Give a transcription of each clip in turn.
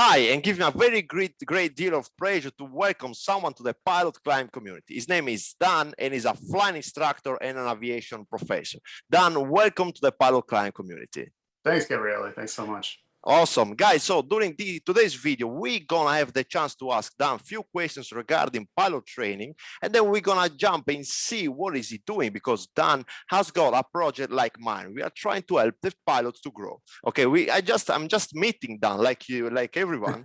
Hi, and give me a very great deal of pleasure to welcome someone to the pilot climb community. His name is Dan, and he's a flying instructor and an aviation professor. Dan, welcome to the pilot climb community. Thanks, Gabriele. Thanks so much. Awesome, guys. So during today's video, we're gonna have the chance to ask Dan a few questions regarding pilot training, and then we're gonna jump and see what is he doing, because Dan has got a project like mine. We are trying to help the pilots to grow. Okay, I'm just meeting Dan like you, like everyone.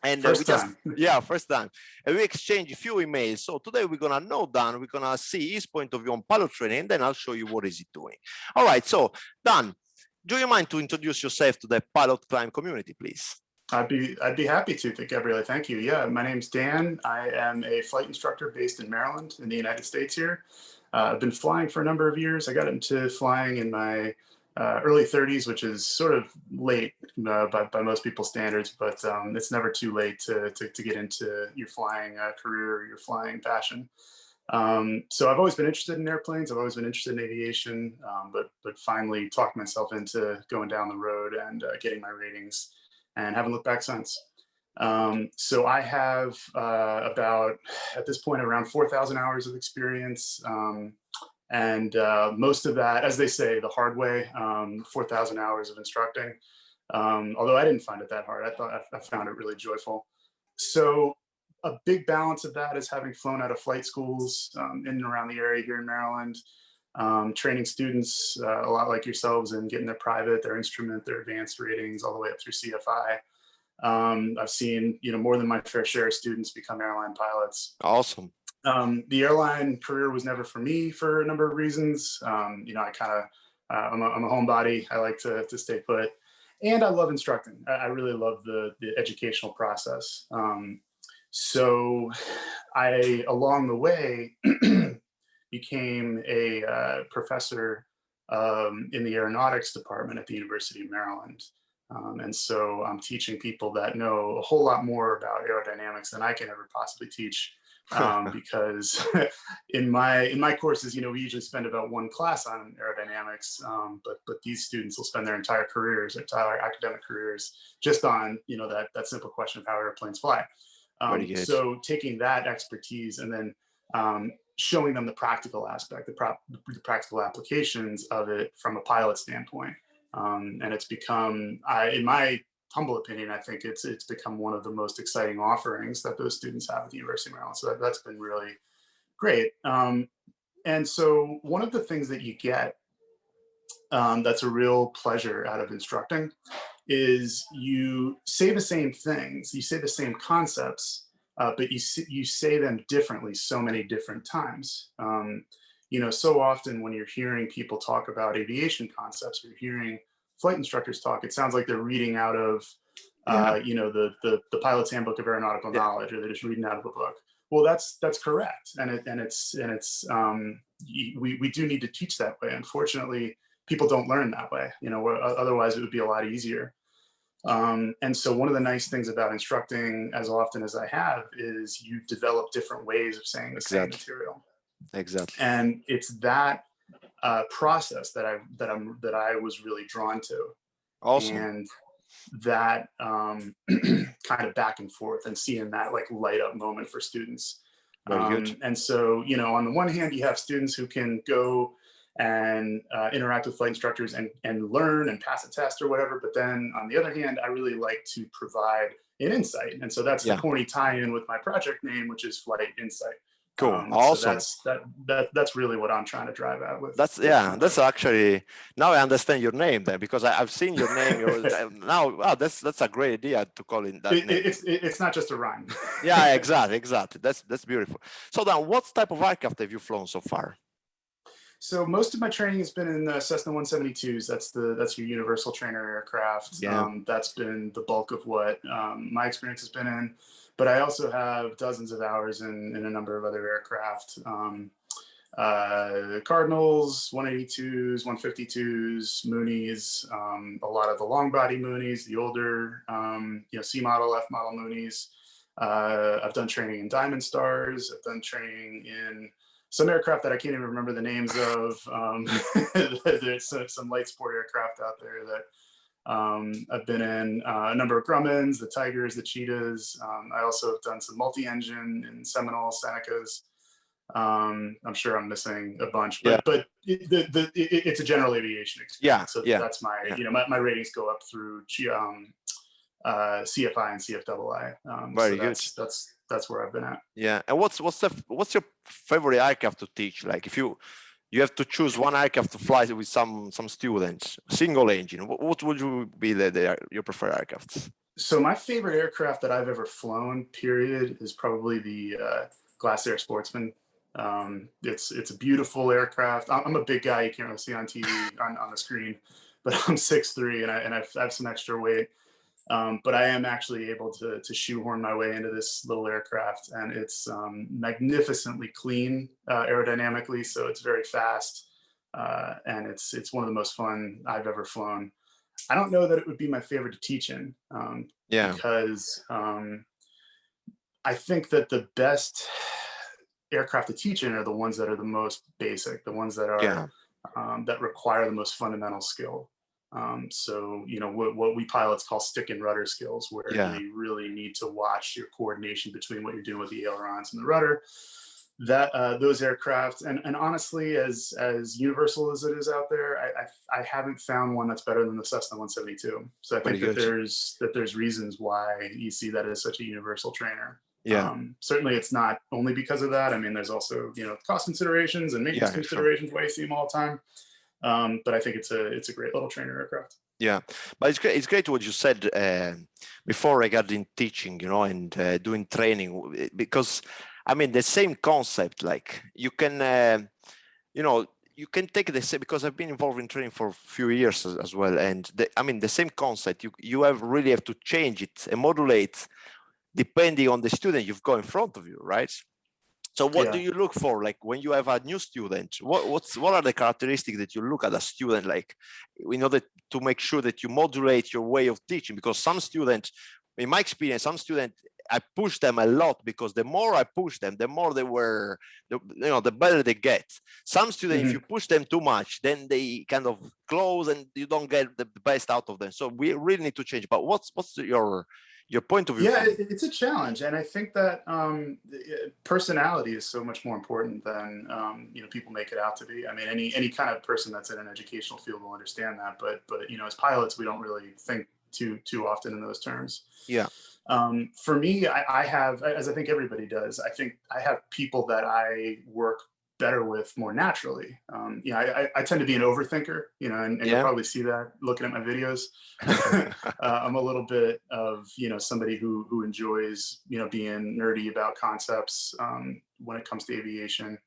And first time. First time. And we exchange a few emails. So today we're gonna know Dan, we're gonna see his point of view on pilot training, and then I'll show you what is he doing. All right, so Dan, do you mind to introduce yourself to the pilot climb community, please? I'd be happy to, Gabriele. Thank you. Yeah, my name's Dan. I am a flight instructor based in Maryland in the United States here. I've been flying for a number of years. I got into flying in my early 30s, which is sort of late by most people's standards, but it's never too late to get into your flying career or your flying passion. So I've always been interested in airplanes. I've always been interested in aviation, but finally talked myself into going down the road and getting my ratings, and haven't looked back since. So I have about, at this point, around 4,000 hours of experience. And most of that, as they say, the hard way, 4,000 hours of instructing. Although I didn't find it that hard. I found it really joyful. So a big balance of that is having flown out of flight schools in and around the area here in Maryland, training students a lot like yourselves and getting their private, their instrument, their advanced ratings all the way up through CFI. I've seen, more than my fair share of students become airline pilots. Awesome. The airline career was never for me for a number of reasons. I'm a homebody. I like to stay put, and I love instructing. I really love the educational process. So I, along the way, became a professor in the aeronautics department at the University of Maryland. And so I'm teaching people that know a whole lot more about aerodynamics than I can ever possibly teach. Because in my courses, we usually spend about one class on aerodynamics, but these students will spend their entire careers, their entire academic careers, just on that simple question of how airplanes fly. So taking that expertise and then showing them the practical aspect, the practical applications of it from a pilot standpoint. And it's become, in my humble opinion, I think it's become one of the most exciting offerings that those students have at the University of Maryland. So that's been really great. And so one of the things that you get that's a real pleasure out of instructing is you say the same things, you say the same concepts, but you say them differently so many different times. So often when you're hearing people talk about aviation concepts, or you're hearing flight instructors talk, it sounds like they're reading out of, the Pilot's Handbook of Aeronautical Knowledge, or they're just reading out of a book. Well, that's correct, we do need to teach that way. Unfortunately, people don't learn that way. Otherwise it would be a lot easier. And so one of the nice things about instructing, as often as I have, is you develop different ways of saying the same material. Exactly. And it's that process that I was really drawn to. Awesome. And that kind of back and forth, and seeing that light up moment for students. Very good. And so, on the one hand, you have students who can go and interact with flight instructors and learn and pass a test or whatever. But then on the other hand, I really like to provide an insight. And so that's the corny tie-in with my project name, which is FlightInsight. Cool. Awesome. So that's really what I'm trying to drive at with. That's actually, now I understand your name then, because I've seen your name. Now, wow, that's a great idea to call it that name. It's not just a rhyme. Yeah, exactly. That's beautiful. So then, what type of aircraft have you flown so far? So most of my training has been in Cessna 172s. That's your universal trainer aircraft. Yeah. That's been the bulk of what my experience has been in. But I also have dozens of hours in a number of other aircraft. Cardinals, 182s, 152s, Moonies, a lot of the long body Moonies, the older C model, F model Moonies. I've done training in Diamond Stars. I've done training in some aircraft that I can't even remember the names of. There's some light sport aircraft out there that I've been in a number of Grummins, the Tigers, the Cheetahs. I also have done some multi-engine in Seminole, Senecas. I'm sure I'm missing a bunch, but it's a general aviation experience. So that's my, my ratings go up through CFI and CFII. Very so good. That's where I've been at. Yeah. And what's your favorite aircraft to teach? Like if you have to choose one aircraft to fly with some students, single engine, what would you be your preferred aircraft? So my favorite aircraft that I've ever flown, period, is probably the Glass Air Sportsman. It's a beautiful aircraft. I'm a big guy. You can't really see on TV on the screen, but I'm 6'3" and I have some extra weight. But I am actually able to shoehorn my way into this little aircraft, and it's magnificently clean aerodynamically, so it's very fast, and it's one of the most fun I've ever flown. I don't know that it would be my favorite to teach in, because I think that the best aircraft to teach in are the ones that are the most basic, the ones that are that require the most fundamental skill. So, what we pilots call stick and rudder skills, where you really need to watch your coordination between what you're doing with the ailerons and the rudder. That those aircraft, and honestly, as universal as it is out there, I haven't found one that's better than the Cessna 172. So I think that there's reasons why you see that as such a universal trainer. Certainly it's not only because of that. I mean, there's also, cost considerations and maintenance considerations why you see them all the time. But I think it's a great little trainer aircraft. Yeah, but it's great what you said before regarding teaching, and doing training, because I mean the same concept. Like you can, you can take the same, because I've been involved in training for a few years as well, and the same concept. You really have to change it and modulate depending on the student you've got in front of you, right? So what do you look for, like when you have a new student? What are the characteristics that you look at a student, like in order to make sure that you modulate your way of teaching? Because some students, in my experience, I push them a lot, because the more I push them, the more the better they get. Some students, if you push them too much, then they kind of close and you don't get the best out of them. So we really need to change. But what's your point of view? Yeah, it's a challenge, and I think that personality is so much more important than people make it out to be. I mean, any kind of person that's in an educational field will understand that, but as pilots, we don't really think too often in those terms. For me, I have, as I think everybody does, I think I have people that I work better with more naturally. I tend to be an overthinker, and you'll probably see that looking at my videos. I'm a little bit of, somebody who enjoys, being nerdy about concepts when it comes to aviation.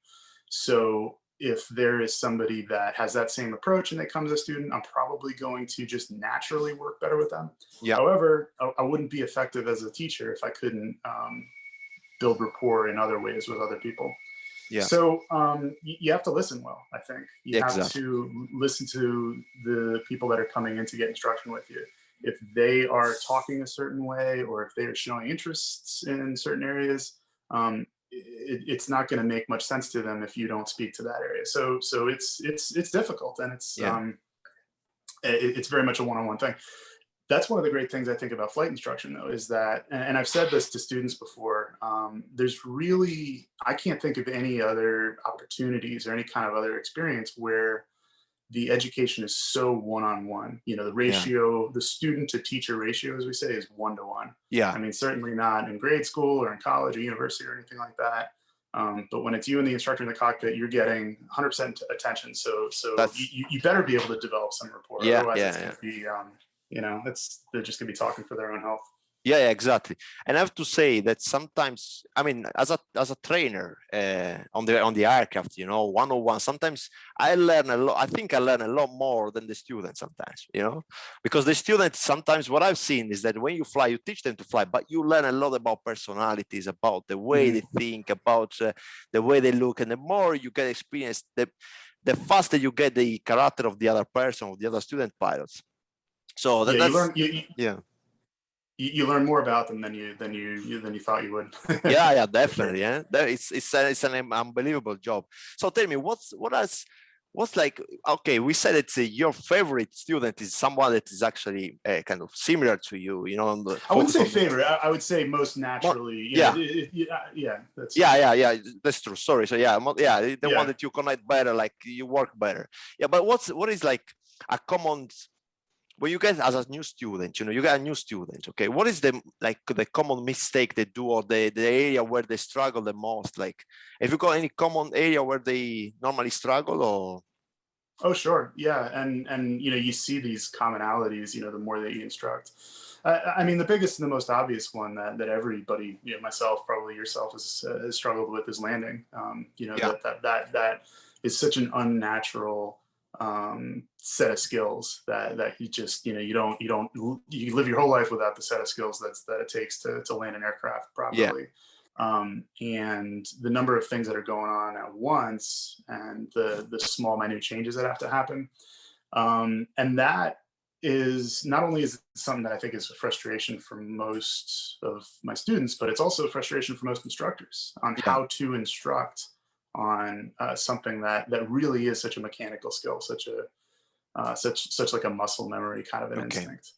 So if there is somebody that has that same approach and they come as a student, I'm probably going to just naturally work better with them. However, I wouldn't be effective as a teacher if I couldn't build rapport in other ways with other people. So you have to listen well, I think. You have to listen to the people that are coming in to get instruction with you. If they are talking a certain way, or if they are showing interests in certain areas, it's not going to make much sense to them if you don't speak to that area. So it's difficult, and it's very much a one-on-one thing. That's one of the great things I think about flight instruction, though, is that, and I've said this to students before, there's really, I can't think of any other opportunities or any kind of other experience where the education is so one-on-one. The ratio, the student to teacher ratio, as we say, is 1-to-1. I mean, certainly not in grade school or in college or university or anything like that. But when it's you and the instructor in the cockpit, you're getting 100% attention. So you better be able to develop some rapport. Otherwise it's going to be, they're just gonna be talking for their own health. Exactly. And I have to say that sometimes, I mean, as a trainer on the aircraft, 101, sometimes I learn a lot. I think I learn a lot more than the students sometimes, because the students, sometimes what I've seen is that when you fly, you teach them to fly, but you learn a lot about personalities, about the way they think, about the way they look. And the more you get experience, the faster you get the character of the other person, of the other student pilots. So you learn more about them than you thought you would. Definitely. It's an unbelievable job. So tell me, what else what's like, okay, we said it's your favorite student is someone that is actually kind of similar to you, you know, on the I wouldn't focus say on favorite. I would say most naturally, you know, yeah, yeah, that's yeah, fine. yeah, that's true. Sorry. So yeah, yeah, the one Yeah. that you connect better, like you work better. Yeah, but what is like a common when you get as a new student, you know, you got a new student, okay, what is the like the common mistake they do, or the area where they struggle the most? Like, if you got any common area where they normally struggle, or Oh, sure. Yeah. And, you know, you see these commonalities, you know, the more that you instruct. I mean, the biggest and the most obvious one that everybody, you know, myself, probably yourself, has struggled with is landing. You know, yeah, that is such an unnatural set of skills that you just, you know, you live your whole life without the set of skills that it takes to land an aircraft yeah, properly. And the number of things that are going on at once, and the small minute changes that have to happen, and that is not only is it something that I think is a frustration for most of my students, but it's also a frustration for most instructors on yeah, how to instruct on something that really is such a mechanical skill, such like a muscle memory kind of an okay, instinct.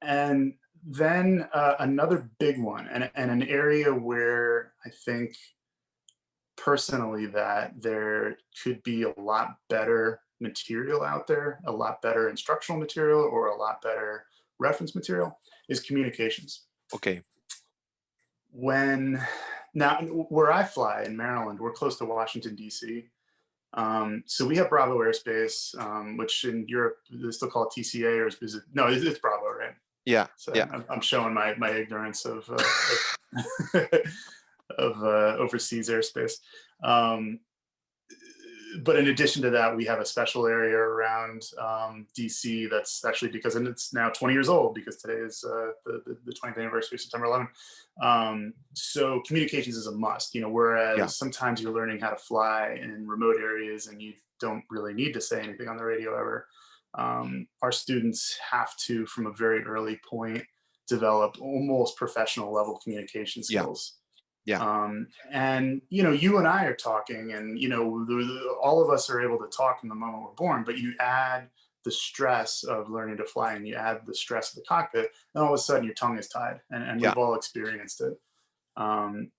And then another big one, and an area where I think personally that there could be a lot better material out there, a lot better instructional material, or a lot better reference material, is communications. okay, When now where I fly in Maryland, we're close to Washington D.C. So we have Bravo airspace, which in Europe they still call it TCA, or is it? No, it's Bravo, right? yeah, So yeah, I'm showing my ignorance of overseas airspace. Um, but in addition to that, we have a special area around DC that's actually, because, and it's now 20 years old, because today is the 20th anniversary of September 11th. So communications is a must, you know, yeah, whereas sometimes you're learning how to fly in remote areas and you don't really need to say anything on the radio ever. Our students have to, from a very early point, develop almost professional level communication yeah, skills. yeah, And you know, you and I are talking, and you know, all of us are able to talk in the moment we're born, but you add the stress of learning to fly, and you add the stress of the cockpit, and all of a sudden your tongue is tied, and yeah, we've all experienced it.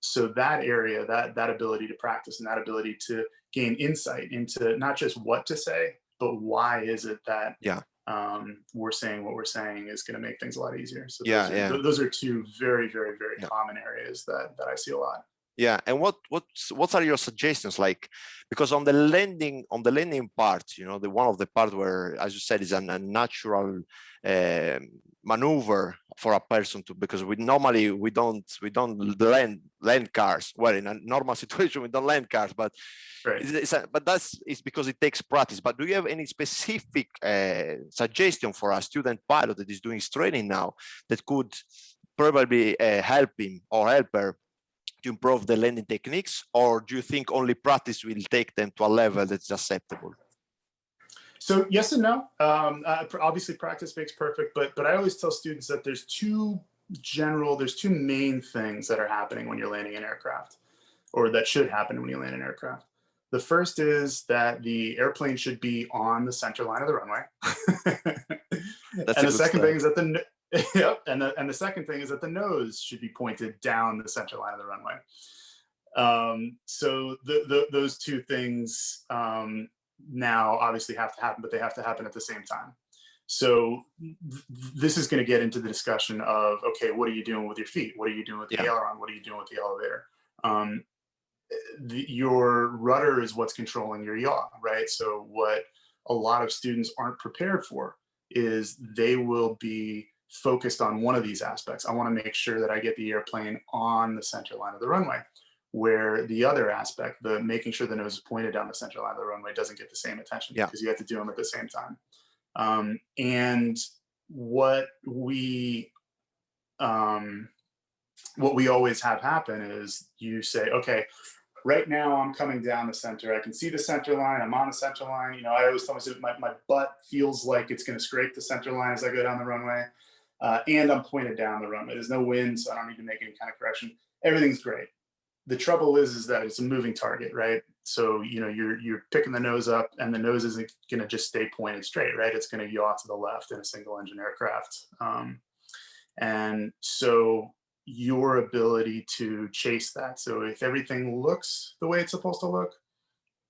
So that area, that ability to practice, and that ability to gain insight into not just what to say, but why is it that yeah, we're saying what we're saying, is going to make things a lot easier. So yeah, yeah, those are two very, very, very yeah. common areas that I see a lot. Yeah, and what are your suggestions? Like, because on the landing part, you know, the one of the part where, as you said, is a natural uh, maneuver for a person to, because we don't land cars. Well, in a normal situation we don't land cars, but Right. but it's because it takes practice. But do you have any specific suggestion for a student pilot that is doing his training now that could probably help him or help her to improve the landing techniques, or do you think only practice will take them to a level that's acceptable? So yes and no. Obviously, practice makes perfect, but I always tell students that there's two main things that are happening when you're landing an aircraft, or that should happen when you land an aircraft. The first is that the airplane should be on the center line of the runway, That's and a the good second start. thing is that yep, and the second thing is that the nose should be pointed down the center line of the runway. So those two things now obviously have to happen, but they have to happen at the same time. So this is going to get into the discussion of, okay, what are you doing with your feet? What are you doing with the Yeah, aileron? What are you doing with the elevator? Um, your rudder is what's controlling your yaw, right? So what a lot of students aren't prepared for is they will be focused on one of these aspects. I want to make sure that I get the airplane on the center line of the runway, where the other aspect, the making sure the nose is pointed down the center line of the runway, doesn't get the same attention, yeah, because you have to do them at the same time. And what we um, what we always have happen is you say, okay, right now I'm coming down the center. I can see the center line. I'm on the center line. You know, I always tell myself my butt feels like it's going to scrape the center line as I go down the runway. And I'm pointed down the runway. There's no wind, so I don't need to make any kind of correction. Everything's great. the trouble is that it's a moving target, right? So, you know, you're picking the nose up, and the nose isn't going to just stay pointed straight, right? It's going to yaw to the left in a single engine aircraft. And so your ability to chase that. So if everything looks the way it's supposed to look,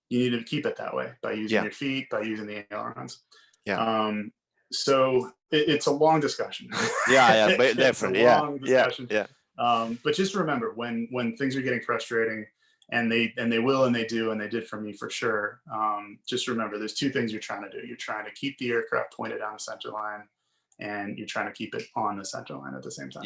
you need to keep it that way by using your feet, by using the ailerons. So it's a long discussion. But definitely. It's a long discussion. Yeah. But just remember, when things are getting frustrating, and they will, and they do, and they did for me for sure. Just remember, there's two things you're trying to do. You're trying to keep the aircraft pointed down the center line, and you're trying to keep it on the center line at the same time.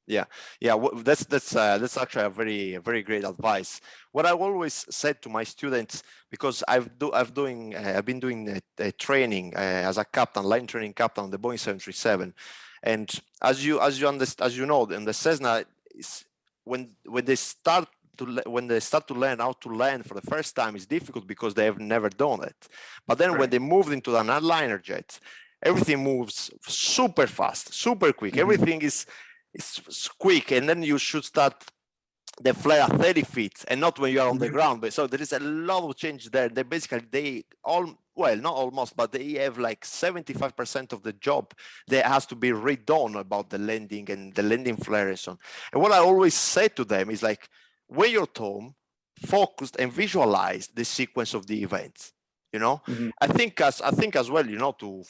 That's actually a very great advice. What I always said to my students, because I've been doing a training as a captain, line training captain on the Boeing 737, and as you know, in the Cessna, when they start to learn how to land for the first time, it's difficult because they have never done it. But then when they moved into an airliner jet, everything moves super fast, super quick. Everything is quick, and then you should start the flare at 30 feet and not when you are on the ground. But so there is a lot of change there. Not almost, but they have like 75% of the job that has to be redone about the landing and the landing flare and so on. And what I always say to them is like, when you're at home, focus and visualize the sequence of the events. You know, I think as well, you know, to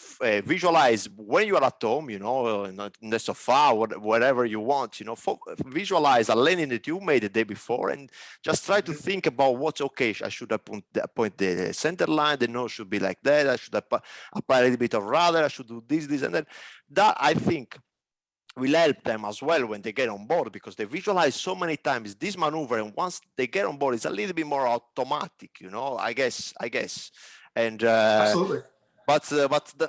visualize when you are at home, you know, in the sofa, whatever you want, you know, visualize a landing that you made the day before, and just try to think about what's okay. I should appoint the center line. The nose should be like that. I should apply a little bit of rudder. I should do this, and then that, I think, will help them as well when they get on board, because they visualize so many times this maneuver, and once they get on board, it's a little bit more automatic, you know, I guess. And absolutely. But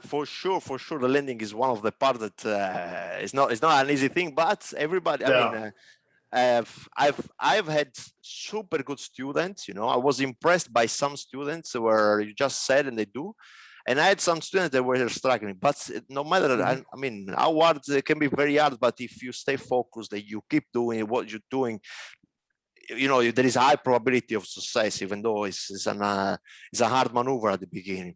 for sure, the landing is one of the parts that it's not an easy thing. But everybody, I've had super good students. You know, I was impressed by some students where you just said and they do. And I had some students that were struggling, but no matter, I mean, how hard it can be very hard, but if you stay focused, that you keep doing what you're doing, you know, there is a high probability of success, even though it's a hard maneuver at the beginning.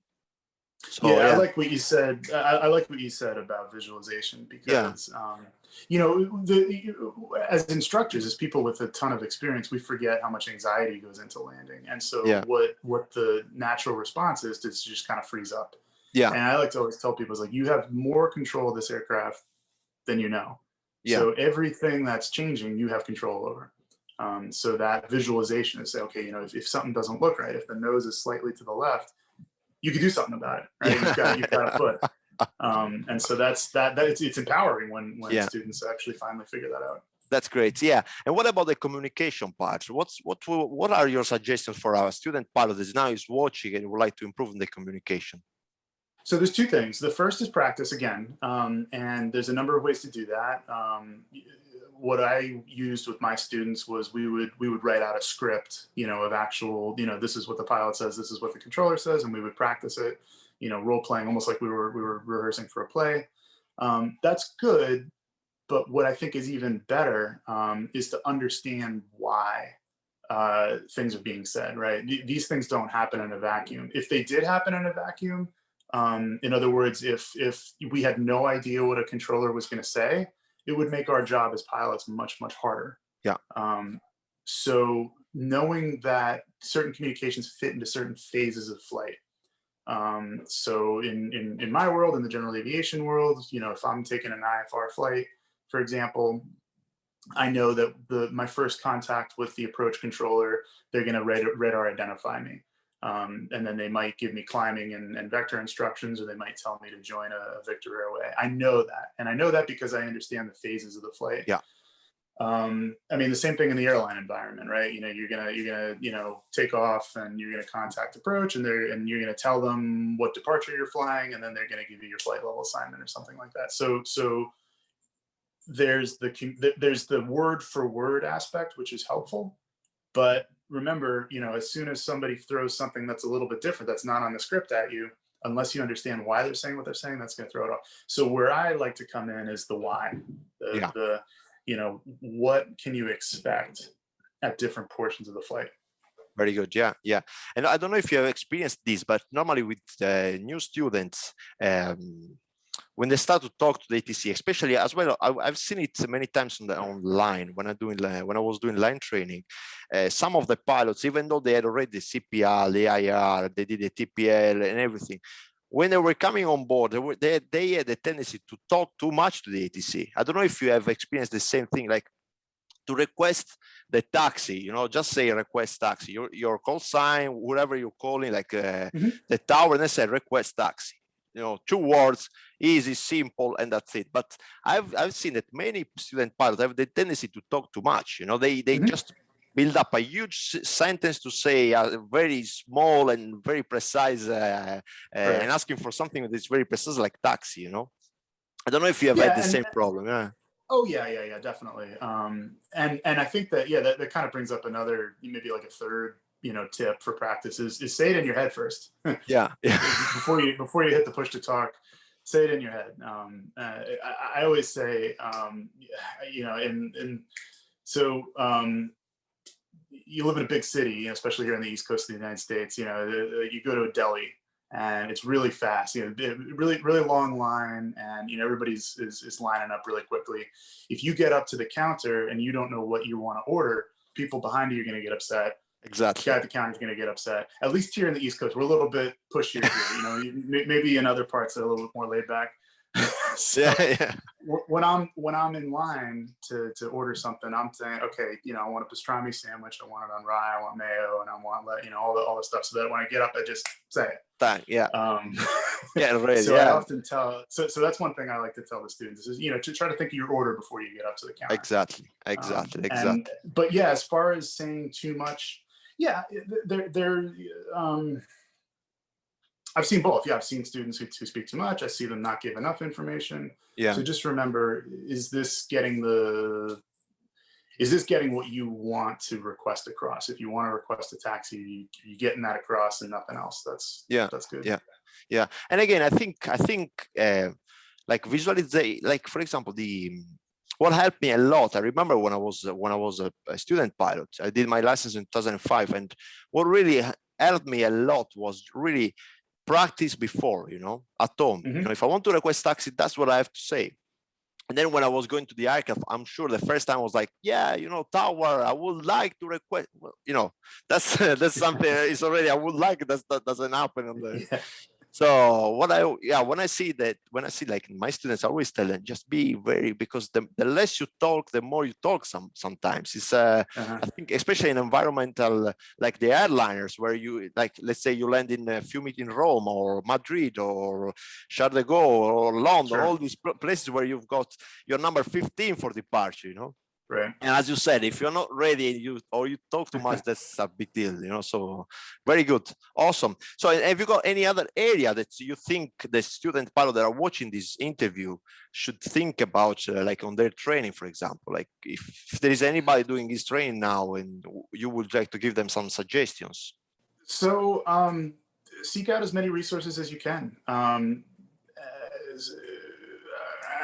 So, I like what you said. I like what you said about visualization, because you know, as instructors, as people with a ton of experience, we forget how much anxiety goes into landing. And so what the natural response is to just kind of freeze up. And I like to always tell people, is like, you have more control of this aircraft than you know. So everything that's changing, you have control over. So that visualization is say, okay, you know, if something doesn't look right, if the nose is slightly to the left, you can do something about it, right? You've got a foot. And so it's empowering when students actually finally figure that out. That's great. Yeah. And what about the communication part? What are your suggestions for our student pilot that now is watching and would like to improve in the communication? So there's two things. The first is practice again. And there's a number of ways to do that. What I used with my students was we would write out a script, you know, of actual, you know, this is what the pilot says, this is what the controller says, and we would practice it, you know, role playing, almost like we were rehearsing for a play. That's good, but what I think is even better is to understand why things are being said, right? These things don't happen in a vacuum. If they did happen in a vacuum, in other words, if we had no idea what a controller was going to say, it would make our job as pilots much, much harder. So knowing that certain communications fit into certain phases of flight. So in my world, in the general aviation world, you know, if I'm taking an IFR flight, for example, I know that my first contact with the approach controller, they're going to radar identify me. And then they might give me climbing and vector instructions, or they might tell me to join a Victor airway. I know that. And I know that because I understand the phases of the flight. I mean, the same thing in the airline environment, right? You know, you're gonna, you know, take off and you're gonna contact approach, and you're gonna tell them what departure you're flying, and then they're gonna give you your flight level assignment or something like that. So there's the word for word aspect, which is helpful, but remember, you know, as soon as somebody throws something that's a little bit different, that's not on the script at you, unless you understand why they're saying what they're saying, that's going to throw it off. So where I like to come in is the why, the you know, what can you expect? at different portions of the flight. Very good. Yeah, yeah. And I don't know if you have experienced this, but normally with new students, when they start to talk to the ATC, especially as well, I've seen it many times online when I was doing line training. Some of the pilots, even though they had already the CPR, the AIR, they did the TPL and everything, when they were coming on board, they had a tendency to talk too much to the ATC. I don't know if you have experienced the same thing, like to request the taxi, you know, just say request taxi, your call sign, whatever you're calling, like the tower, and they say request taxi. You know, 2 words, easy, simple, and that's it. But I've seen that many student pilots have the tendency to talk too much. You know, they just build up a huge sentence to say very small and very precise, and asking for something that is very precise, like taxi. You know, I don't know if you have had the same problem. Yeah. Oh yeah, definitely. And I think that that kind of brings up another, maybe like a third, tip for practice is say it in your head first. Yeah. before you hit the push to talk, say it in your head. I always say, so you live in a big city, especially here on the East Coast of the United States. You go to a deli and it's really fast, really long line, and everybody's is lining up really quickly. If you get up to the counter and you don't know what you want to order, people behind you are going to get upset. Exactly. The guy at the counter is going to get upset. At least here in the East Coast, we're a little bit pushier here. Maybe in other parts that are a little bit more laid back. So yeah. When I'm in line to order something, I'm saying, okay, I want a pastrami sandwich, I want it on rye, I want mayo, and I want all the stuff. So that when I get up, I just say it. Yeah. Yeah, really. So yeah. I often tell. So that's one thing I like to tell the students is to try to think of your order before you get up to the counter. Exactly. But yeah, as far as saying too much, yeah, I've seen both. Yeah, I've seen students who speak too much. I see them not give enough information. Yeah. So just remember, is this getting what you want to request across? If you want to request a taxi, you getting that across and nothing else. That's good. Yeah. And again, I think like visualize, like for example, what helped me a lot. I remember when I was a student pilot, I did my license in 2005, and what really helped me a lot was really practice before, at home. If I want to request taxi, that's what I have to say. And then when I was going to the aircraft, I'm sure the first time I was like, yeah, tower, I would like to request, that's something is already, I would like, that doesn't happen on the. Yeah. So when I see like my students, I always tell them, just be very, because the less you talk, the more you talk sometimes. It's I think especially in environmental, like the airliners, where you, like, let's say you land in Fiumicino in Rome or Madrid or Charles de Gaulle or London, all these places where you've got your number 15 for departure, Right. And as you said, if you're not ready you talk too much, that's a big deal, so very good. Awesome. So have you got any other area that you think the student pilot that are watching this interview should think about, like on their training, for example, like if there is anybody doing this training now and you would like to give them some suggestions? So seek out as many resources as you can.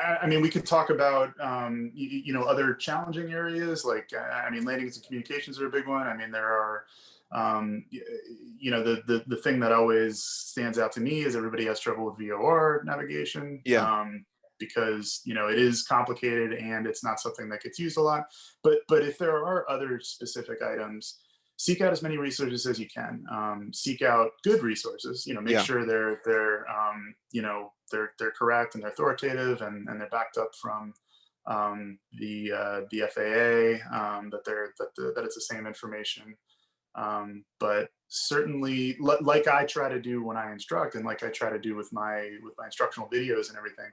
I mean, we could talk about, other challenging areas, like, landings and communications are a big one. I mean, there are, the thing that always stands out to me is everybody has trouble with VOR navigation. Yeah. Because, it is complicated and it's not something that gets used a lot. But if there are other specific items, seek out as many resources as you can. Seek out good resources. Make sure they're correct and they're authoritative and they're backed up from the FAA. That it's the same information. But certainly, like I try to do when I instruct, and like I try to do with my instructional videos and everything.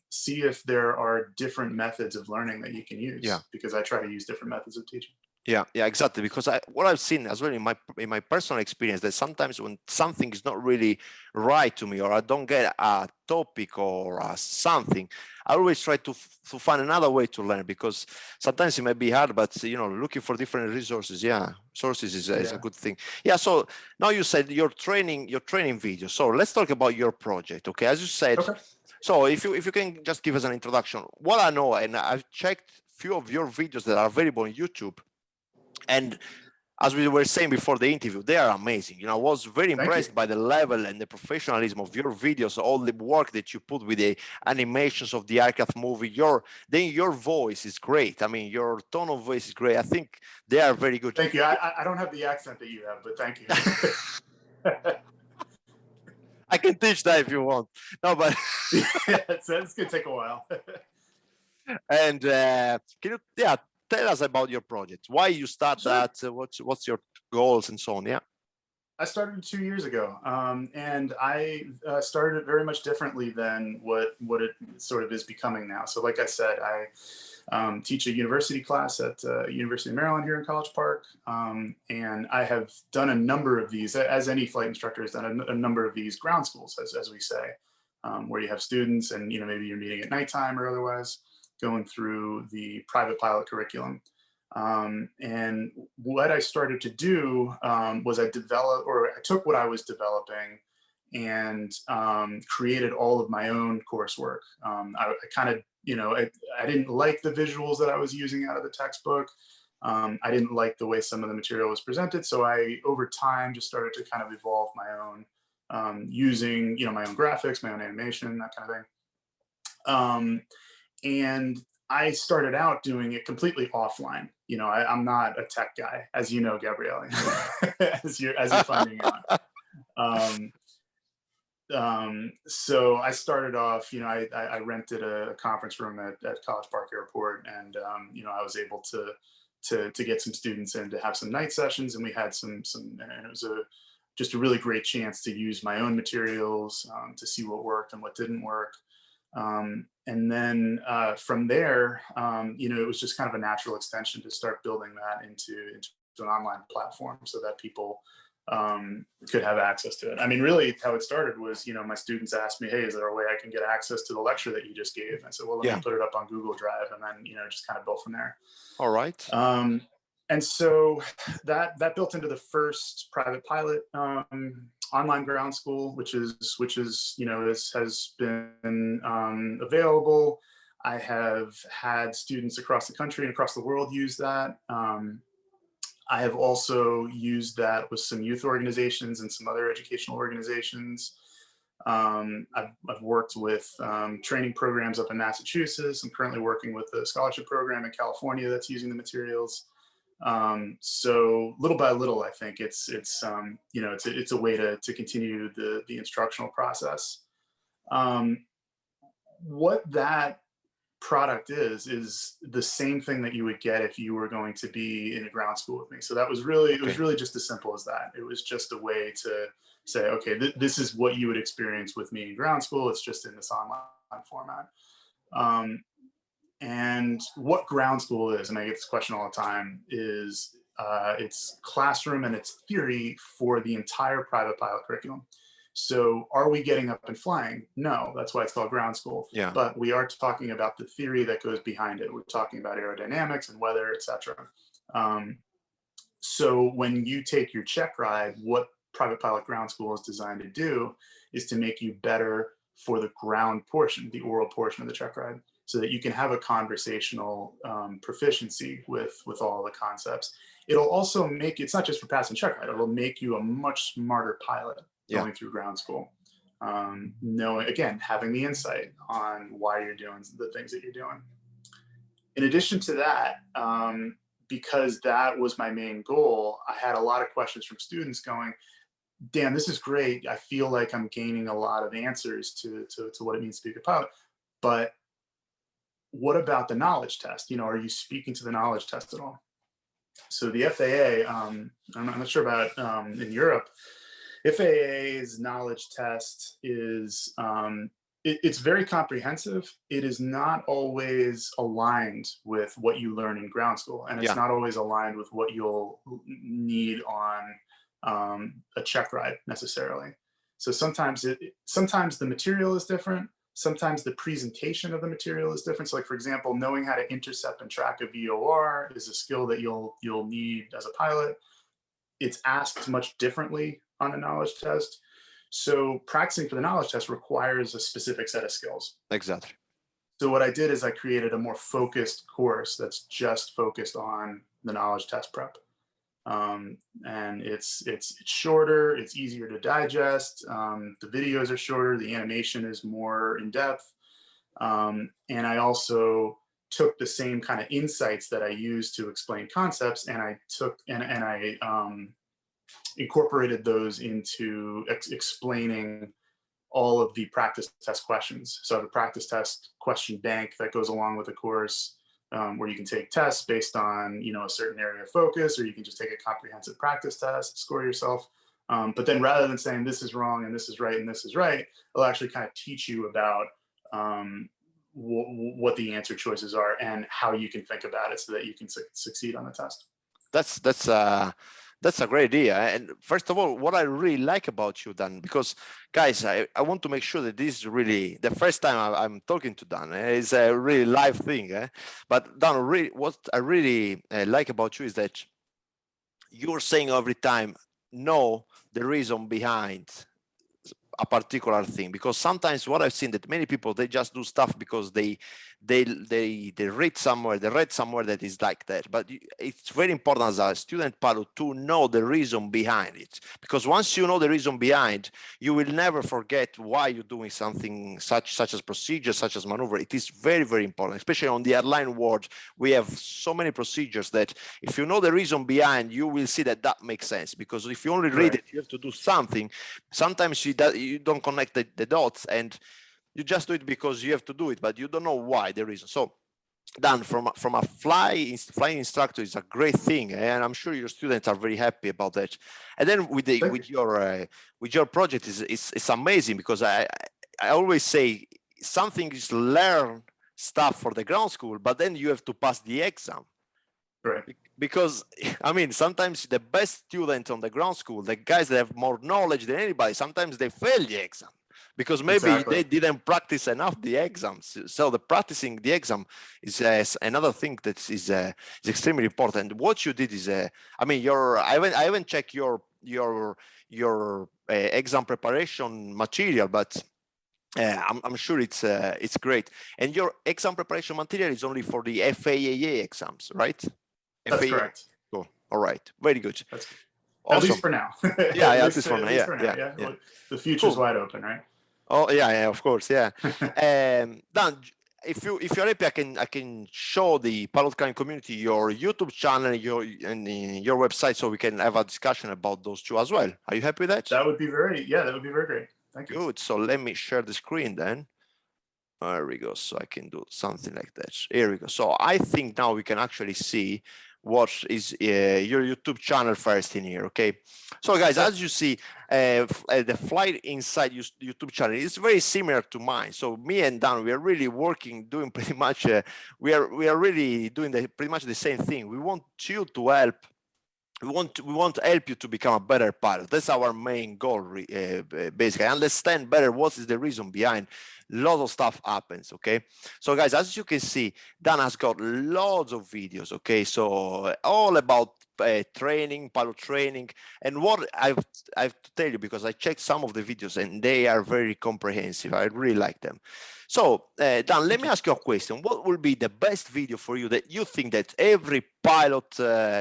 See if there are different methods of learning that you can use. Yeah. Because I try to use different methods of teaching. Yeah, exactly. Because what I've seen as well in my personal experience, that sometimes when something is not really right to me, or I don't get a topic or something, I always try to find another way to learn, because sometimes it may be hard, but looking for different resources, sources is a good thing. Yeah. So now you said your training video. So let's talk about your project. Okay, as you said. Okay. So if you can just give us an introduction. What I know, and I've checked few of your videos that are available on YouTube. And as we were saying before the interview, they are amazing. You know, I was very impressed by the level and the professionalism of your videos, all the work that you put with the animations of the aircraft movie. Your voice is great. I mean, your tone of voice is great. I think they are very good. Thank you. I don't have the accent that you have, but thank you. I can teach that if you want. No, but it's gonna take a while. And can you, tell us about your project? Why you start that? What's your goals and so on? Yeah. I started 2 years ago, and I started it very much differently than what it sort of is becoming now. So, like I said, I teach a university class at University of Maryland here in College Park, and I have done a number of these, as any flight instructor has done a number of these ground schools, as we say, where you have students, and maybe you're meeting at nighttime or otherwise, going through the private pilot curriculum. And what I started to do was I took what I was developing and created all of my own coursework. I kind of, I didn't like the visuals that I was using out of the textbook. I didn't like the way some of the material was presented. So I, over time, just started to kind of evolve my own, using, my own graphics, my own animation, that kind of thing. And I started out doing it completely offline. I'm not a tech guy, as you know, Gabriele, as you're finding out. So I started off, I rented a conference room at College Park Airport, and I was able to get some students in to have some night sessions, and we had some, and it was just a really great chance to use my own materials, to see what worked and what didn't work. And then from there, it was just kind of a natural extension to start building that into an online platform so that people could have access to it. I mean, really how it started was, my students asked me, hey, is there a way I can get access to the lecture that you just gave? And I said, well, let me put it up on Google Drive, and then, just kind of built from there. All right. And so that built into the first private pilot online ground school, which is has been available. I have had students across the country and across the world use that. I have also used that with some youth organizations and some other educational organizations. I've worked with training programs up in Massachusetts. I'm currently working with a scholarship program in California that's using the materials. So little by little, I think it's a way to continue the instructional process. What that product is the same thing that you would get if you were going to be in a ground school with me. So that was really, it was really just as simple as that. It was just a way to say, okay, this is what you would experience with me in ground school. It's just in this online format. And what ground school is, and I get this question all the time, is it's classroom and it's theory for the entire private pilot curriculum. So are we getting up and flying? No, that's why it's called ground school. Yeah. But we are talking about the theory that goes behind it. We're talking about aerodynamics and weather, etc. So when you take your check ride, what private pilot ground school is designed to do is to make you better for the ground portion, the oral portion of the check ride, so that you can have a conversational proficiency with all the concepts. It'll also make, it's not just for passing check ride, it'll make you a much smarter pilot going through ground school. Knowing, again, having the insight on why you're doing the things that you're doing. In addition to that, because that was my main goal, I had a lot of questions from students going, Dan, this is great. I feel like I'm gaining a lot of answers to what it means to be a good pilot, but what about the knowledge test? Are you speaking to the knowledge test at all? So the FAA, I'm not sure about in Europe, FAA's knowledge test is, it's very comprehensive. It is not always aligned with what you learn in ground school. And it's not always aligned with what you'll need on a check ride necessarily. So sometimes the material is different. Sometimes the presentation of the material is different. So like, for example, knowing how to intercept and track a VOR is a skill that you'll need as a pilot. It's asked much differently on a knowledge test. So practicing for the knowledge test requires a specific set of skills. Exactly. So what I did is I created a more focused course that's just focused on the knowledge test prep. And it's shorter, it's easier to digest. The videos are shorter, the animation is more in depth. And I also took the same kind of insights that I use to explain concepts, and I took and I incorporated those into explaining all of the practice test questions. So the practice test question bank that goes along with the course, where you can take tests based on, a certain area of focus, or you can just take a comprehensive practice test, score yourself. But then rather than saying this is wrong and this is right and this is right, it'll actually kind of teach you about what the answer choices are and how you can think about it so that you can succeed on the test. That's a great idea. And first of all, what I really like about you, Dan, because guys, I want to make sure that this is really the first time I'm talking to Dan. It's a really live thing. But Dan, really, what I really like about you is that you're saying every time, know the reason behind a particular thing, because sometimes what I've seen that many people, they just do stuff because they read somewhere that is like that. But it's very important as a student pilot to know the reason behind it, because once you know the reason behind, you will never forget why you're doing something such as procedure, such as maneuver. It is very, very important, especially on the airline world. We have so many procedures that if you know the reason behind, you will see that makes sense, because if you only read it, you have to do something. Sometimes you don't connect the dots, and you just do it because you have to do it, but you don't know why, the reason. So Dan, from a flying instructor, is a great thing, and I'm sure your students are very happy about that. And then with your project it's amazing, because I always say something is learn stuff for the ground school, but then you have to pass the exam. Right. Because I mean, sometimes the best students on the ground school, the guys that have more knowledge than anybody, sometimes they fail the exam because maybe they didn't practice enough the exams. So the practicing the exam is another thing that is extremely important. What you did is, I mean, I haven't checked your exam preparation material, but I'm sure it's great. And your exam preparation material is only for the FAA exams, right? That's correct. Cool. All right. Very good. That's good. Awesome. At least for now. Yeah, at least for now. Yeah. The future's wide open, right? Oh yeah, of course, yeah. Dan, if you're happy, I can show the pilot kind community your YouTube channel and your website, so we can have a discussion about those two as well. Are you happy with that? That would be very great. Thank you. Good. So let me share the screen then. There we go. So I can do something like that. Here we go. So I think now we can actually see what is your YouTube channel first in here. Okay. So guys, as you see, the FlightInsight YouTube channel is very similar to mine. So me and Dan, we are really doing pretty much, we are really doing pretty much the same thing. We want you to help. We want to help you to become a better pilot. That's our main goal, basically. Understand better what is the reason behind lots of stuff happens. Okay, so guys, as you can see, Dan has got lots of videos. Okay, so all about training, pilot training, and what I have to tell you, because I checked some of the videos and they are very comprehensive. I really like them. So Dan, let me ask you a question. What will be the best video for you that you think that every pilot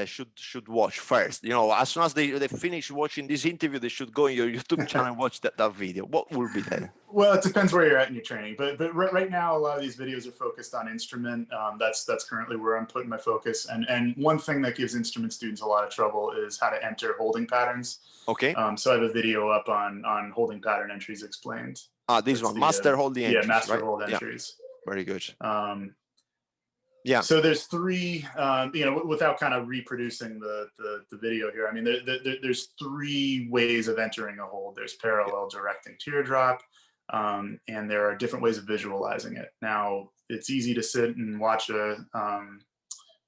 should watch first? You know, as soon as they finish watching this interview, they should go on your YouTube channel and watch that video. What will be that? Well, it depends where you're at in your training, but right now a lot of these videos are focused on instrument. That's currently where I'm putting my focus. And one thing that gives instrument students a lot of trouble is how to enter holding patterns. Okay. So I have a video up on holding pattern entries explained. This one, master holding entries. Yeah, master right? hold entries. Yeah. Very good. Yeah. So there's three, without kind of reproducing the video here. I mean, there's three ways of entering a hold. There's parallel, direct, and teardrop. And there are different ways of visualizing it. Now, it's easy to sit and watch a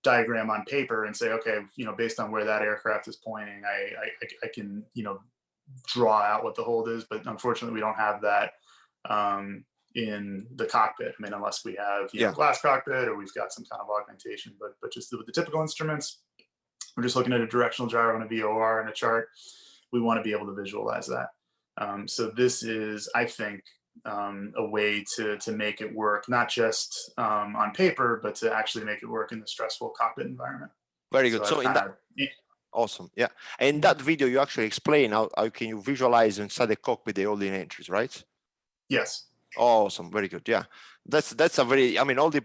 diagram on paper and say, okay, based on where that aircraft is pointing, I can, draw out what the hold is. But unfortunately, we don't have that in the cockpit. I mean, unless we have glass cockpit or we've got some kind of augmentation. But just with the typical instruments, we're just looking at a directional gyro and a VOR and a chart. We want to be able to visualize that. So this is, I think, a way to make it work, not just on paper, but to actually make it work in the stressful cockpit environment. Very good. So Awesome. Yeah. And in that video, you actually explain how can you visualize inside the cockpit the holding entries, right? Yes. Awesome. Very good. Yeah. That's a very, I mean, all the,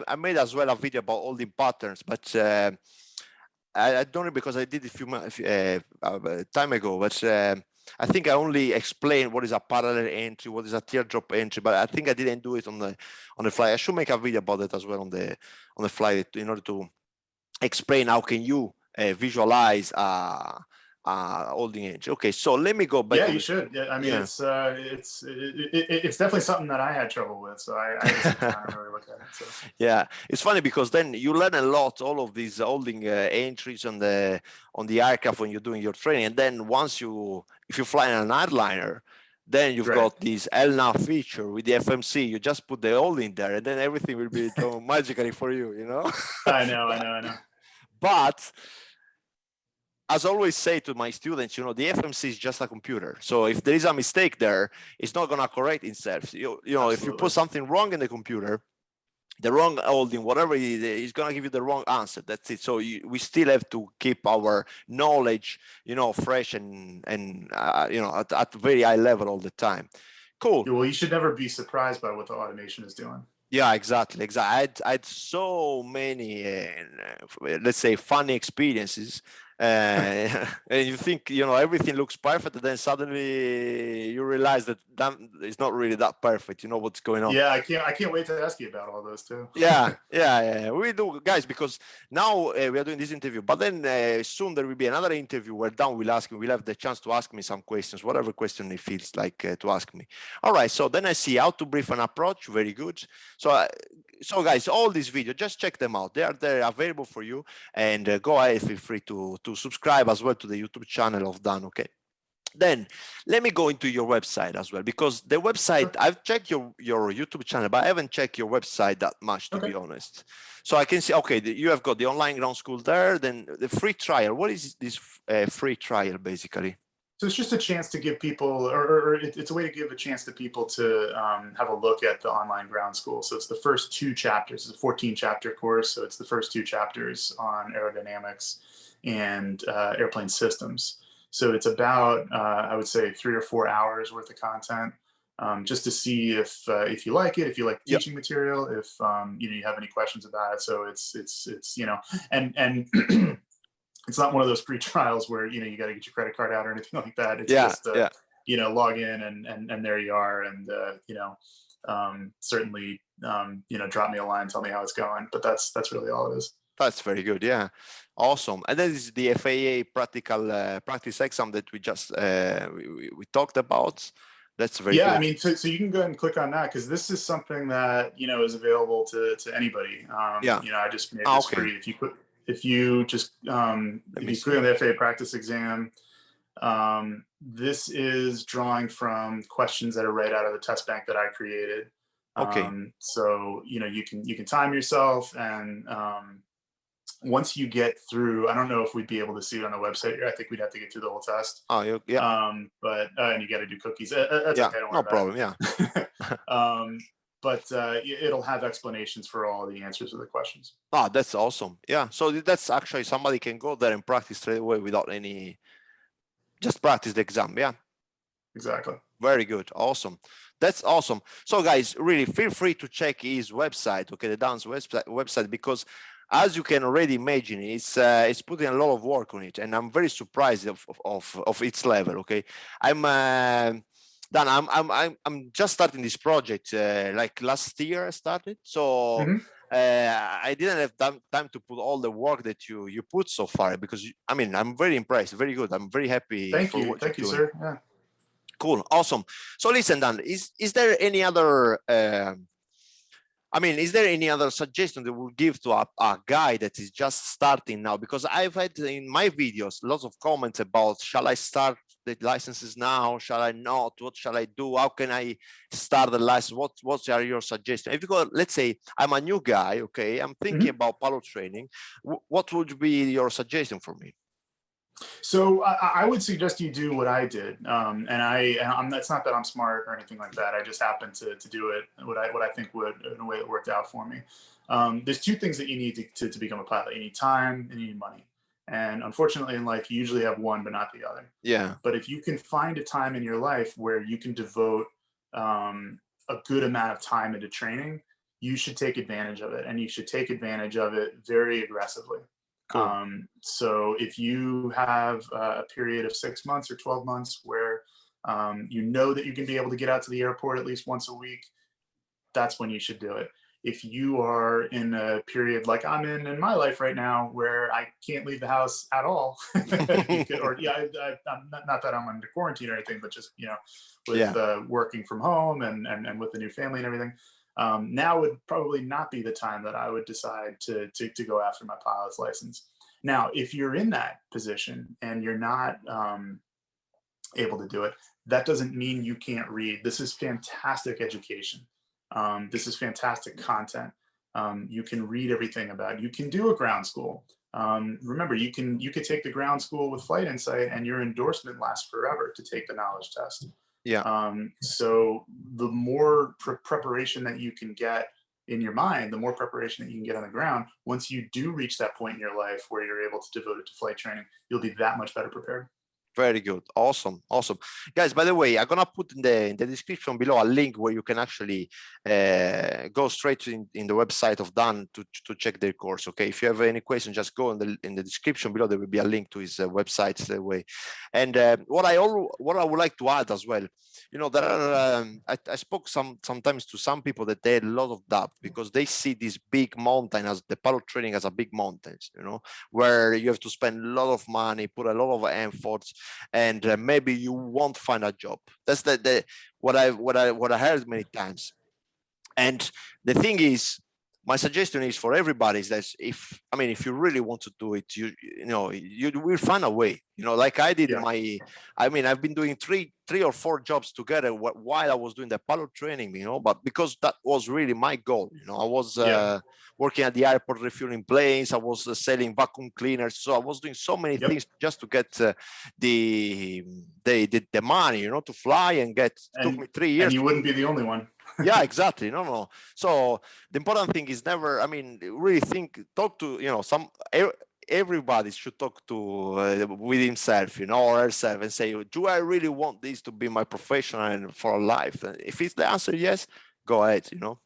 I made as well a video about all the patterns, but I don't know because I did it a few time ago, but I think I only explained what is a parallel entry, what is a teardrop entry, but I think I didn't do it on the fly. I should make a video about it as well on the fly in order to explain how can you visualize holding edge. Okay, so let me go back. Yeah, you should. Yeah, I mean, Yeah. it's definitely something that I had trouble with, so I had to sit down and really look at it. So. Yeah, it's funny because then you learn a lot, all of these holding entries on the aircraft when you're doing your training, and then if you fly in an airliner, then you've got this LNAV feature with the FMC. You just put the holding there, and then everything will be done magically for you. You know. I know. But as I always say to my students, the FMC is just a computer. So if there is a mistake there, it's not going to correct itself. If you put something wrong in the computer, the wrong holding, whatever it is, it's going to give you the wrong answer. That's it. So we still have to keep our knowledge, fresh and at very high level all the time. Cool. Well, you should never be surprised by what the automation is doing. Yeah, exactly. I had so many, let's say, funny experiences. And you think everything looks perfect, and then suddenly you realize that it's not really that perfect. You know what's going on. Yeah, I can't wait to ask you about all those too. Yeah, we do, guys, because now we are doing this interview, but then soon there will be another interview where Dan will have the chance to ask me some questions, whatever question he feels like to ask me. All right, so then I see how to brief an approach. Very good. So guys, all these videos, just check them out. They're available for you, and go ahead, feel free to subscribe as well to the YouTube channel of Dan. Okay. Then let me go into your website as well, because the website, I've checked your YouTube channel, but I haven't checked your website that much, to be honest. So I can see, okay, you have got the online ground school there, then the free trial. What is this free trial basically? So it's just a chance to give people, or it's a way to give a chance to people to have a look at the online ground school. So it's the first 2 chapters. It's a 14-chapter course. So it's the first 2 chapters on aerodynamics and airplane systems. So it's about, I would say, 3 or 4 hours worth of content, just to see if you like it, if you like teaching material, if you have any questions about it. So it's and it's not one of those free trials where you got to get your credit card out or anything like that. It's just log in and there you are, and certainly drop me a line, tell me how it's going. But that's really all it is. That's very good. Yeah, awesome. And then is the FAA practice exam that we just we talked about. That's very good. I mean, so you can go ahead and click on that, because this is something that is available to anybody. I just made this free. If you just click on the FAA practice exam, this is drawing from questions that are right out of the test bank that I created. So you can time yourself, and once you get through, I don't know if we'd be able to see it on the website here. I think we'd have to get through the whole test. Oh, yeah. But and you got to do cookies. That's okay. Don't worry no problem. Yeah. But it'll have explanations for all the answers to the questions. Oh, that's awesome. Yeah. So that's actually, somebody can go there and practice straight away without just practice the exam. Yeah. Exactly. Very good. Awesome. That's awesome. So guys, really feel free to check his website, okay, the Dan's website, because as you can already imagine, it's putting a lot of work on it, and I'm very surprised of its level. Okay. Dan, I'm just starting this project like last year I started, so I didn't have time to put all the work that you put so far, because I'm very impressed. Very good. I'm very happy. Thank you, sir. Yeah. Cool. Awesome. So listen, Dan, is there any other is there any other suggestion that we'll give to a guy that is just starting now? Because I've had in my videos lots of comments about, shall I start the licenses now? Shall I not? What shall I do? How can I start the license? What are your suggestions? If you go, let's say I'm a new guy, okay, I'm thinking about pilot training. What would be your suggestion for me? So I would suggest you do what I did, and it's not that I'm smart or anything like that. I just happened to do it what I think would, in a way that worked out for me. There's 2 things that you need to become a pilot. You need time and you need money. And unfortunately in life, you usually have one, but not the other. Yeah. But if you can find a time in your life where you can devote a good amount of time into training, you should take advantage of it, and you should take advantage of it very aggressively. Cool. So if you have a period of 6 months or 12 months where you know that you can be able to get out to the airport at least once a week, that's when you should do it. If you are in a period like I'm in my life right now, where I can't leave the house at all, or yeah, I'm not that I'm under quarantine or anything, but just, you know, with working from home and with the new family and everything, now would probably not be the time that I would decide to go after my pilot's license. Now, if you're in that position and you're not able to do it, that doesn't mean you can't read. This is fantastic education. This is fantastic content. You can read everything about it. You can do a ground school. Remember, you could take the ground school with FlightInsight, and your endorsement lasts forever to take the knowledge test. Yeah. So the more preparation that you can get in your mind, the more preparation that you can get on the ground, once you do reach that point in your life where you're able to devote it to flight training, you'll be that much better prepared. Very good. Awesome. Awesome. Guys, by the way, I'm going to put in the description below a link where you can actually go straight in the website of Dan to check their course. Okay. If you have any questions, just go in the description below. There will be a link to his website that way. And what I would like to add as well, you know, there are, I spoke sometimes to some people that they had a lot of doubt because they see this big mountain as the pilot training as a big mountain, you know, where you have to spend a lot of money, put a lot of efforts, and maybe you won't find a job. That's what I heard many times. And the thing is, my suggestion is for everybody is that if you really want to do it, you will find a way. You know, like I did I've been doing three or four jobs together while I was doing the pilot training, you know, but because that was really my goal. You know, I was working at the airport refueling planes. I was selling vacuum cleaners. So I was doing so many things just to get the money, you know, to fly and get. It took me 3 years. And you wouldn't be the only one. Yeah, exactly. No. So the important thing is never, really talk to, you know, everybody should talk to with himself, you know, or herself, and say, do I really want this to be my profession and for life? And if it's the answer yes, go ahead, you know.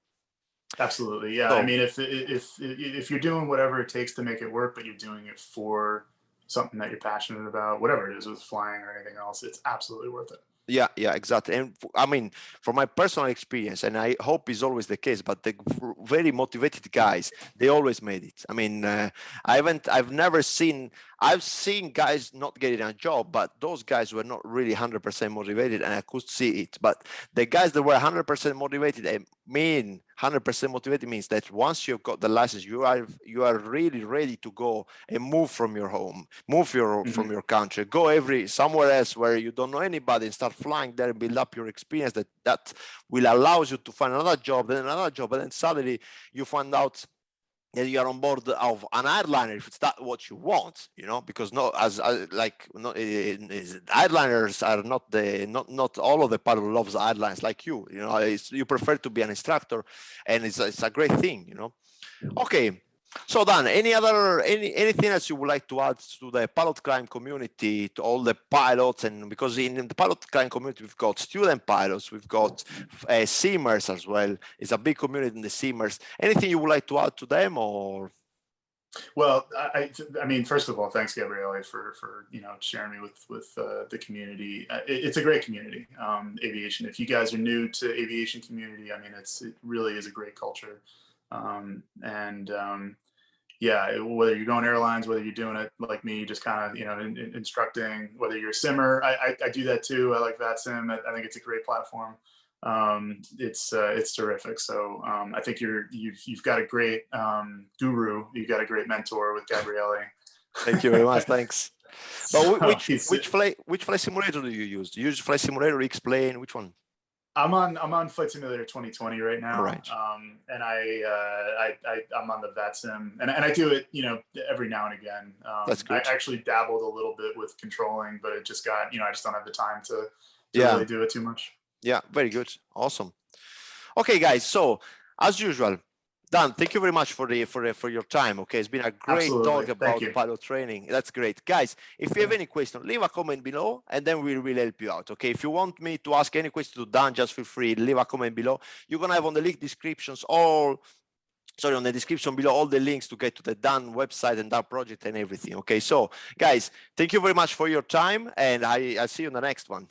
Absolutely. Yeah. So, I mean, if you're doing whatever it takes to make it work, but you're doing it for something that you're passionate about, whatever it is, with flying or anything else, it's absolutely worth it. Yeah, exactly. And from my personal experience, and I hope it's always the case, but the very motivated guys, they always made it. I've seen guys not getting a job, but those guys were not really 100% motivated, and I could see it. But the guys that were 100% motivated, 100% motivated means that once you've got the license, you are really ready to go and move from your home, from your country, go somewhere else where you don't know anybody, and start flying there and build up your experience. That will allow you to find another job, then another job, and then suddenly you find out that you are on board of an airliner if it's that what you want, you know, because airliners are not all of the pilot loves airlines like you know, you prefer to be an instructor, and it's a great thing, you know. Okay, so Dan, anything else you would like to add to the pilot climb community, to all the pilots? And because in the pilot climb community, we've got student pilots, we've got Seamers as well. It's a big community in the Seamers. Anything you would like to add to them, or? Well, I mean, first of all, thanks, Gabriele, for you know, sharing me with the community. It's a great community, aviation. If you guys are new to aviation community, I mean, it really is a great culture. Yeah, whether you're going airlines, whether you're doing it like me, just kind of, you know, instructing, whether you're a simmer, I do that too. I like VATSIM. I think it's a great platform. It's terrific. So I think you've got a great guru. You've got a great mentor with Gabriele. Thank you very much. Thanks. But which flight simulator do you use? Do you use Flight Simulator, X-Plane? Which one? I'm on Flight Simulator 2020 right now. Right. And I'm on the VATSIM, and I do it, you know, every now and again. That's good. I actually dabbled a little bit with controlling, but it just got, you know, I just don't have the time to really do it too much. Yeah, very good. Awesome. Okay, guys. So as usual, Dan, thank you very much for your time. Okay, it's been a great Absolutely. talk Thank about you. pilot training. That's great, guys. If you have any question, leave a comment below, and then we will help you out. Okay, if you want me to ask any question to Dan, just feel free, leave a comment below. You're gonna have on the link descriptions on the description below all the links to get to the Dan website and Dan project and everything. Okay, so guys, thank you very much for your time, and I'll see you in the next one.